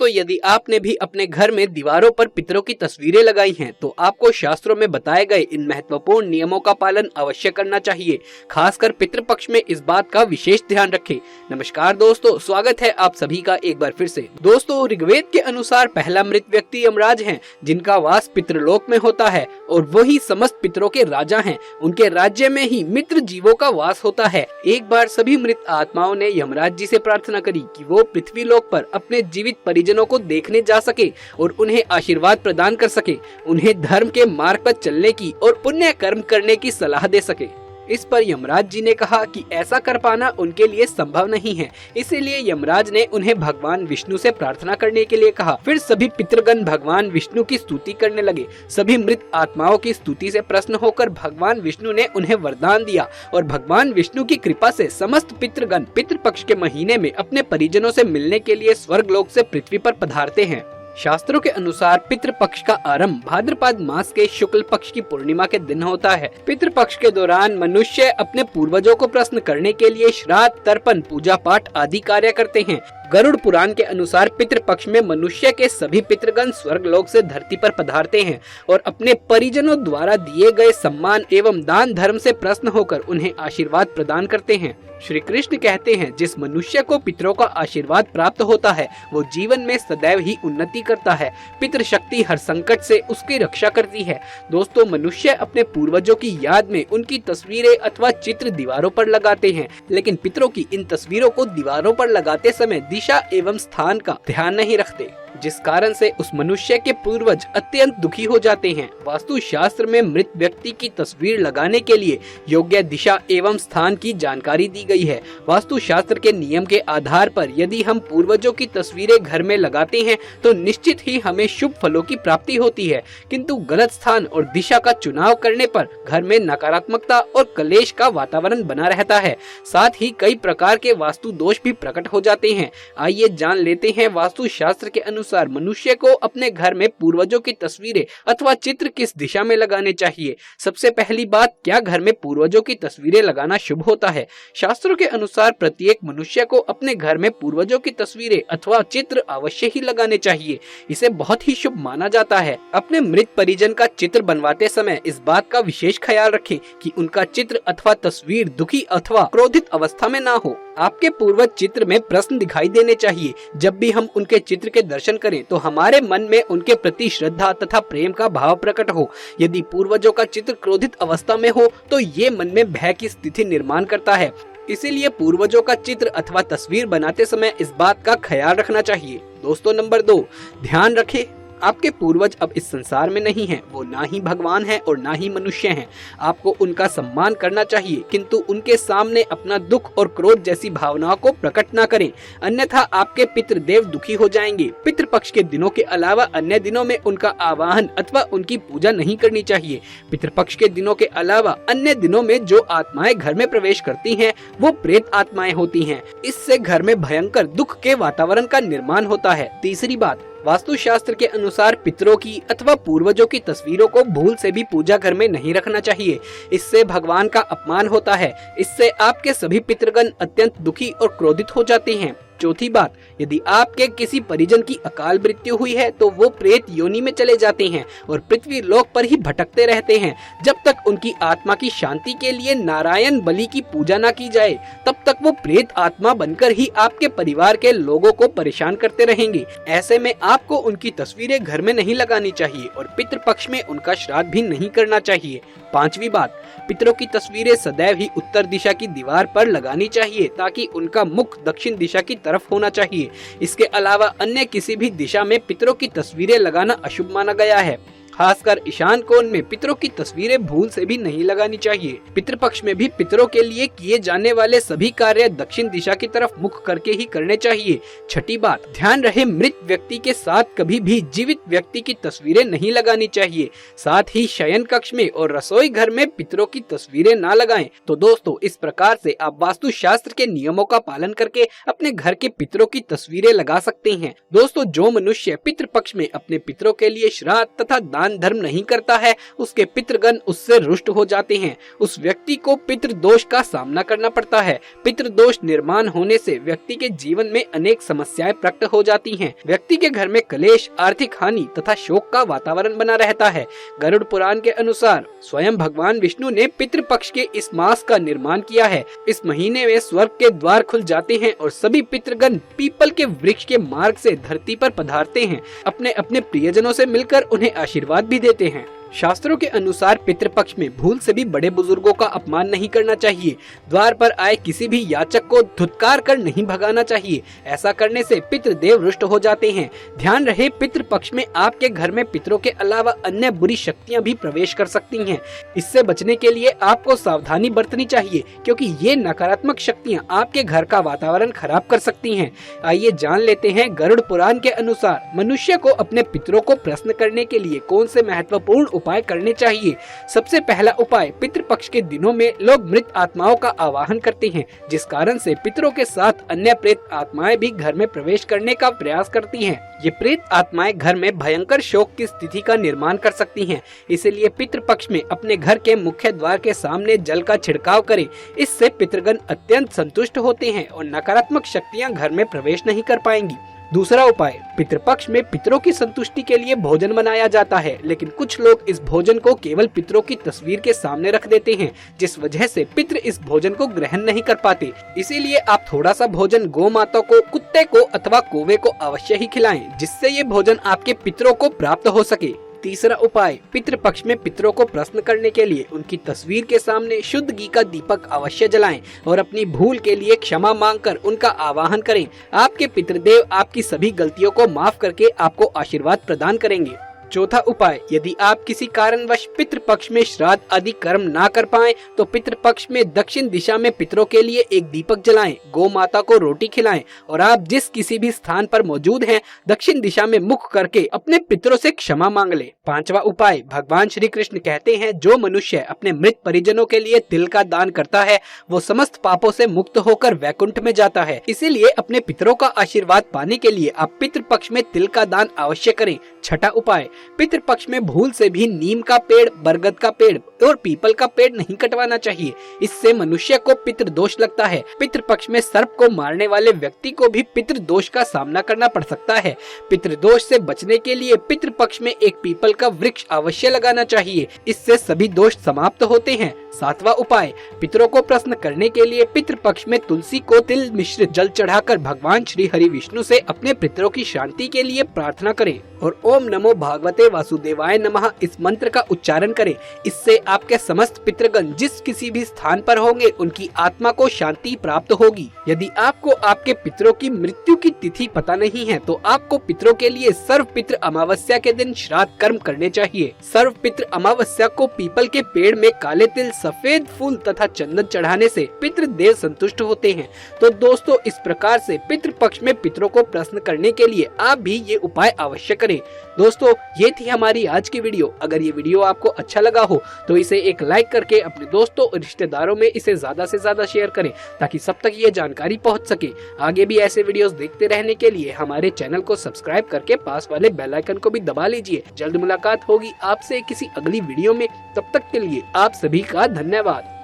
यदि आपने भी अपने घर में दीवारों पर पितरों की तस्वीरें लगाई हैं, तो आपको शास्त्रों में बताए गए इन महत्वपूर्ण नियमों का पालन अवश्य करना चाहिए। खासकर पितृपक्ष में इस बात का विशेष ध्यान रखें। नमस्कार दोस्तों, स्वागत है आप सभी का एक बार फिर से। दोस्तों, ऋग्वेद के अनुसार पहला मृत व्यक्ति यमराज हैं, जिनका वास पितृलोक में होता है और वही समस्त पितरों के राजा हैं। उनके राज्य में ही मित्र जीवों का वास होता है। एक बार सभी मृत आत्माओं ने यमराज जी से प्रार्थना करी कि वो पृथ्वी लोक पर अपने जीवित परिजनों को देखने जा सके और उन्हें आशीर्वाद प्रदान कर सके, उन्हें धर्म के मार्ग पर चलने की और पुण्य कर्म करने की सलाह दे सके। इस पर यमराज जी ने कहा कि ऐसा कर पाना उनके लिए संभव नहीं है। इसीलिए यमराज ने उन्हें भगवान विष्णु से प्रार्थना करने के लिए कहा। फिर सभी पितृगण भगवान विष्णु की स्तुति करने लगे। सभी मृत आत्माओं की स्तुति से प्रसन्न होकर भगवान विष्णु ने उन्हें वरदान दिया और भगवान विष्णु की कृपा से समस्त पितृगण पितृपक्ष के महीने में अपने परिजनों से मिलने के लिए स्वर्गलोक से पृथ्वी पर पधारते हैं। शास्त्रों के अनुसार पितृपक्ष का आरंभ भाद्रपद मास के शुक्ल पक्ष की पूर्णिमा के दिन होता है। पितृपक्ष के दौरान मनुष्य अपने पूर्वजों को प्रसन्न करने के लिए श्राद्ध, तर्पण, पूजा पाठ आदि कार्य करते हैं। गरुड़ पुराण के अनुसार पितृपक्ष में मनुष्य के सभी पितृगण स्वर्गलोक से धरती पर पधारते हैं और अपने परिजनों द्वारा दिए गए सम्मान एवं दान धर्म से प्रसन्न होकर उन्हें आशीर्वाद प्रदान करते हैं। श्री कृष्ण कहते हैं, जिस मनुष्य को पितरों का आशीर्वाद प्राप्त होता है वो जीवन में सदैव ही उन्नति करता है। पितृ शक्ति हर संकट से उसकी रक्षा करती है। दोस्तों, मनुष्य अपने पूर्वजों की याद में उनकी तस्वीरें अथवा चित्र दीवारों पर लगाते हैं, लेकिन पितरों की इन तस्वीरों को दीवारों पर लगाते समय दिशा एवं स्थान का ध्यान नहीं रखते, जिस कारण से उस मनुष्य के पूर्वज अत्यंत दुखी हो जाते हैं। वास्तु शास्त्र में मृत व्यक्ति की तस्वीर लगाने के लिए योग्य दिशा एवं स्थान की जानकारी दी गई है। वास्तु शास्त्र के नियम के आधार पर यदि हम पूर्वजों की तस्वीरें घर में लगाते हैं तो निश्चित ही हमें शुभ फलों की प्राप्ति होती है, किंतु गलत स्थान और दिशा का चुनाव करने पर घर में नकारात्मकता और कलेश का वातावरण बना रहता है। साथ ही कई प्रकार के वास्तु दोष भी प्रकट हो जाते हैं। आइए जान लेते हैं वास्तु शास्त्र के अनुसार मनुष्य को अपने घर में पूर्वजों की तस्वीरें अथवा चित्र किस दिशा में लगाने चाहिए। सबसे पहली बात, क्या घर में पूर्वजों की तस्वीरें लगाना शुभ होता है? शास्त्रों के अनुसार प्रत्येक मनुष्य को अपने घर में पूर्वजों की तस्वीरें अथवा चित्र अवश्य ही लगाने चाहिए। इसे बहुत ही शुभ माना जाता है। अपने मृत परिजन का चित्र बनवाते समय इस बात का विशेष ख्याल रखें कि उनका चित्र अथवा तस्वीर दुखी अथवा क्रोधित अवस्था में ना हो। आपके पूर्वज चित्र में प्रश्न दिखाई देने चाहिए। जब भी हम उनके चित्र के दर्शन करें तो हमारे मन में उनके प्रति श्रद्धा तथा प्रेम का भाव प्रकट हो। यदि पूर्वजों का चित्र क्रोधित अवस्था में हो तो ये मन में भय की स्थिति निर्माण करता है। इसीलिए पूर्वजों का चित्र अथवा तस्वीर बनाते समय इस बात का ख्याल रखना चाहिए। दोस्तों, नंबर 2, ध्यान रखें, आपके पूर्वज अब इस संसार में नहीं हैं। वो ना ही भगवान हैं और ना ही मनुष्य हैं। आपको उनका सम्मान करना चाहिए, किंतु उनके सामने अपना दुख और क्रोध जैसी भावनाओं को प्रकट ना करें, अन्यथा आपके पितृदेव दुखी हो जाएंगे। पितृपक्ष के दिनों के अलावा अन्य दिनों में उनका आवाहन अथवा उनकी पूजा नहीं करनी चाहिए। पितृपक्ष के दिनों के अलावा अन्य दिनों में जो आत्माएं घर में प्रवेश करती हैं वो प्रेत आत्माएं होती हैं। इससे घर में भयंकर दुख के वातावरण का निर्माण होता है। तीसरी बात, वास्तु शास्त्र के अनुसार पितरों की अथवा पूर्वजों की तस्वीरों को भूल से भी पूजा घर में नहीं रखना चाहिए। इससे भगवान का अपमान होता है। इससे आपके सभी पितृगण अत्यंत दुखी और क्रोधित हो जाते हैं। चौथी बात, यदि आपके किसी परिजन की अकाल मृत्यु हुई है तो वो प्रेत योनि में चले जाते हैं और पृथ्वी लोक पर ही भटकते रहते हैं। जब तक उनकी आत्मा की शांति के लिए नारायण बलि की पूजा न की जाए तब तक वो प्रेत आत्मा बनकर ही आपके परिवार के लोगों को परेशान करते रहेंगे। ऐसे में आपको उनकी तस्वीरें घर में नहीं लगानी चाहिए और पितृपक्ष में उनका श्राद्ध भी नहीं करना चाहिए। पांचवी बात, पितरों की तस्वीरें सदैव ही उत्तर दिशा की दीवार पर लगानी चाहिए ताकि उनका मुख दक्षिण दिशा की तरफ होना चाहिए। इसके अलावा अन्य किसी भी दिशा में पितरों की तस्वीरें लगाना अशुभ माना गया है। खासकर ईशान कोण में पितरों की तस्वीरें भूल से भी नहीं लगानी चाहिए। पितृपक्ष में भी पितरों के लिए किए जाने वाले सभी कार्य दक्षिण दिशा की तरफ मुख करके ही करने चाहिए। छठी बात, ध्यान रहे मृत व्यक्ति के साथ कभी भी जीवित व्यक्ति की तस्वीरें नहीं लगानी चाहिए। साथ ही शयन कक्ष में और रसोई घर में पितरों की तस्वीरें ना लगाएं। तो दोस्तों, इस प्रकार से आप वास्तु शास्त्र के नियमों का पालन करके अपने घर के पितरों की तस्वीरें लगा सकते हैं। दोस्तों, जो मनुष्य पितृपक्ष में अपने पितरों के लिए श्राद्ध तथा दान दान धर्म नहीं करता है उसके पितृगण उससे रुष्ट हो जाते हैं। उस व्यक्ति को पितृ दोष का सामना करना पड़ता है। पितृ दोष निर्माण होने से व्यक्ति के जीवन में अनेक समस्याएं प्रकट हो जाती हैं। व्यक्ति के घर में कलेश, आर्थिक हानि तथा शोक का वातावरण बना रहता है। गरुड़ पुराण के अनुसार स्वयं भगवान विष्णु ने पितृपक्ष के इस मास का निर्माण किया है। इस महीने में स्वर्ग के द्वार खुल जाते हैं और सभी पितृगण पीपल के वृक्ष के मार्ग से धरती पर पधारते हैं। अपने अपने प्रियजनों से मिलकर उन्हें आशीर्वाद भी देते हैं। शास्त्रों के अनुसार पितृपक्ष में भूल से भी बड़े बुजुर्गों का अपमान नहीं करना चाहिए। द्वार पर आए किसी भी याचक को धुतकार कर नहीं भगाना चाहिए। ऐसा करने से पितृदेव रुष्ट हो जाते हैं। ध्यान रहे, पितृपक्ष में आपके घर में पितरों के अलावा अन्य बुरी शक्तियां भी प्रवेश कर सकती हैं। इससे बचने के लिए आपको सावधानी बरतनी चाहिए, क्योंकि ये नकारात्मक शक्तियां आपके घर का वातावरण खराब कर सकती हैं। आइए जान लेते हैं गरुड़ पुराण के अनुसार मनुष्य को अपने पितरों को प्रसन्न करने के लिए कौन से महत्वपूर्ण उपाय करने चाहिए। सबसे पहला उपाय, पितृपक्ष के दिनों में लोग मृत आत्माओं का आवाहन करते हैं, जिस कारण से पितरों के साथ अन्य प्रेत आत्माएं भी घर में प्रवेश करने का प्रयास करती हैं। ये प्रेत आत्माएं घर में भयंकर शोक की स्थिति का निर्माण कर सकती हैं। इसलिए पितृपक्ष में अपने घर के मुख्य द्वार के सामने जल का छिड़काव करें। इससे पितृगण अत्यंत संतुष्ट होते हैं और नकारात्मक शक्तियां घर में प्रवेश नहीं कर पाएंगी। दूसरा उपाय, पितृपक्ष में पितरों की संतुष्टि के लिए भोजन बनाया जाता है, लेकिन कुछ लोग इस भोजन को केवल पितरों की तस्वीर के सामने रख देते हैं, जिस वजह से पितृ इस भोजन को ग्रहण नहीं कर पाते। इसीलिए आप थोड़ा सा भोजन गौ माता को, कुत्ते को अथवा कौवे को अवश्य ही खिलाएं, जिससे ये भोजन आपके पितरों को प्राप्त हो सके। तीसरा उपाय, पितृपक्ष में पितरों को प्रसन्न करने के लिए उनकी तस्वीर के सामने शुद्ध घी का दीपक अवश्य जलाएं और अपनी भूल के लिए क्षमा मांगकर उनका आवाहन करें। आपके पितृदेव आपकी सभी गलतियों को माफ करके आपको आशीर्वाद प्रदान करेंगे। चौथा उपाय, यदि आप किसी कारणवश पितृपक्ष में श्राद्ध आदि कर्म ना कर पाएं, तो पितृपक्ष में दक्षिण दिशा में पितरों के लिए एक दीपक जलाएं, गौ माता को रोटी खिलाएं और आप जिस किसी भी स्थान पर मौजूद हैं, दक्षिण दिशा में मुख करके अपने पितरों से क्षमा मांग लें। पांचवा उपाय, भगवान श्री कृष्ण कहते हैं, जो मनुष्य अपने मृत परिजनों के लिए तिल का दान करता है, वो समस्त पापों से मुक्त होकर वैकुंठ में जाता है। इसीलिए अपने पितरों का आशीर्वाद पाने के लिए आप पितृपक्ष में तिल का दान अवश्य करें। छठा उपाय, पितृपक्ष में भूल से भी नीम का पेड़, बरगद का पेड़ और पीपल का पेड़ नहीं कटवाना चाहिए। इससे मनुष्य को पितृदोष लगता है। पितृपक्ष में सर्प को मारने वाले व्यक्ति को भी पितृदोष का सामना करना पड़ सकता है। पितृदोष से बचने के लिए पितृपक्ष में एक पीपल का वृक्ष अवश्य लगाना चाहिए। इससे सभी दोष समाप्त होते हैं। सातवां उपाय, पितरों को प्रसन्न करने के लिए पितृपक्ष में तुलसी को तिल मिश्रित जल चढ़ाकर भगवान श्री हरि विष्णु से अपने पितरों की शांति के लिए प्रार्थना करें और ओम नमो भागवते वासुदेवाय नमः इस मंत्र का उच्चारण करें। इससे आपके समस्त पितृगण जिस किसी भी स्थान पर होंगे, उनकी आत्मा को शांति प्राप्त होगी। यदि आपको आपके पितरों की मृत्यु की तिथि पता नहीं है, तो आपको पितरों के लिए सर्व पितृ अमावस्या के दिन श्राद्ध कर्म करने चाहिए। सर्व पितृ अमावस्या को पीपल के पेड़ में काले तिल, सफेद फूल तथा चंदन चढ़ाने से पितृदेव संतुष्ट होते हैं। तो दोस्तों, इस प्रकार से पितृपक्ष में पितरों को प्रसन्न करने के लिए आप भी ये उपाय अवश्य करें। दोस्तों, ये थी हमारी आज की वीडियो। अगर ये वीडियो आपको अच्छा लगा हो तो इसे एक लाइक करके अपने दोस्तों और रिश्तेदारों में इसे ज्यादा से ज्यादा शेयर करें, ताकि सब तक ये जानकारी पहुंच सके। आगे भी ऐसे वीडियोस देखते रहने के लिए हमारे चैनल को सब्सक्राइब करके पास वाले बेल आइकन को भी दबा लीजिए। जल्द मुलाकात होगी आपसे किसी अगली वीडियो में। तब तक के लिए आप सभी का धन्यवाद।